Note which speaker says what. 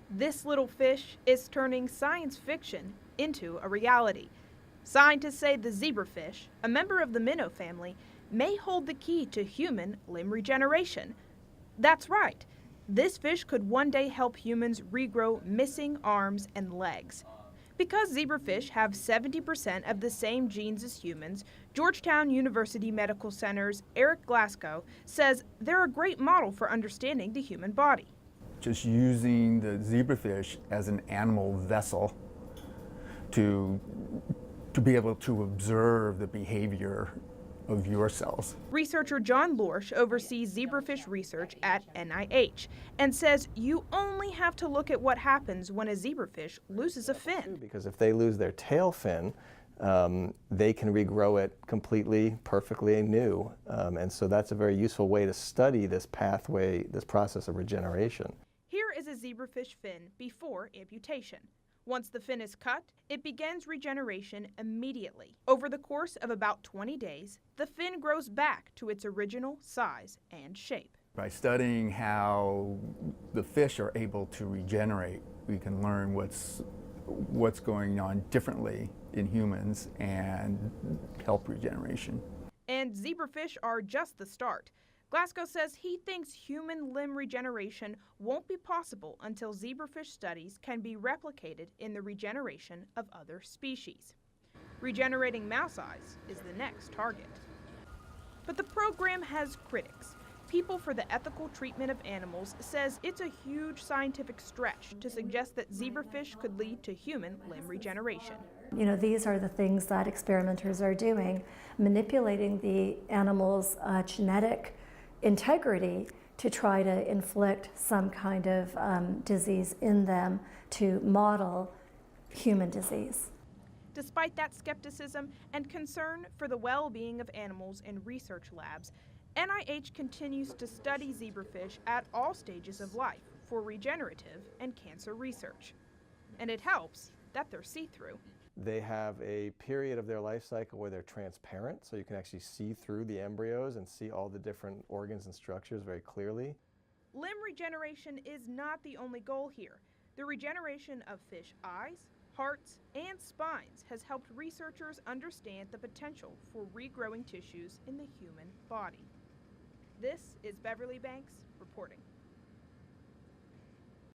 Speaker 1: This little fish is turning science fiction into a reality. Scientists say the zebrafish, a member of the minnow family, may hold the key to human limb regeneration. That's right. This fish could one day help humans regrow missing arms and legs. Because zebrafish have 70% of the same genes as humans, Georgetown University Medical Center's Eric Glasgow says they're a great model for understanding the human body.
Speaker 2: Just using the zebrafish as an animal vessel to be able to observe the behavior of your cells.
Speaker 1: Researcher John Lorsch oversees zebrafish research at NIH and says you only have to look at what happens when a zebrafish loses a fin.
Speaker 3: Because if they lose their tail fin, they can regrow it completely, perfectly new. And so that's a very useful way to study this pathway, this process of regeneration.
Speaker 1: Here is a zebrafish fin before amputation. Once the fin is cut, it begins regeneration immediately. Over the course of about 20 days, the fin grows back to its original size and shape.
Speaker 2: By studying how the fish are able to regenerate, we can learn what's going on differently in humans and help regeneration.
Speaker 1: And zebrafish are just the start. Glasgow says he thinks human limb regeneration won't be possible until zebrafish studies can be replicated in the regeneration of other species. Regenerating mouse eyes is the next target. But the program has critics. People for the Ethical Treatment of Animals says it's a huge scientific stretch to suggest that zebrafish could lead to human limb regeneration.
Speaker 4: You know, these are the things that experimenters are doing, manipulating the animal's genetic integrity to try to inflict some kind of disease in them to model human disease.
Speaker 1: Despite that skepticism and concern for the well-being of animals in research labs, NIH continues to study zebrafish at all stages of life for regenerative and cancer research. And it helps that they're see-through.
Speaker 3: They have a period of their life cycle where they're transparent, so you can actually see through the embryos and see all the different organs and structures very clearly.
Speaker 1: Limb regeneration is not the only goal here. The regeneration of fish eyes, hearts, and spines has helped researchers understand the potential for regrowing tissues in the human body. This is Beverly Banks reporting.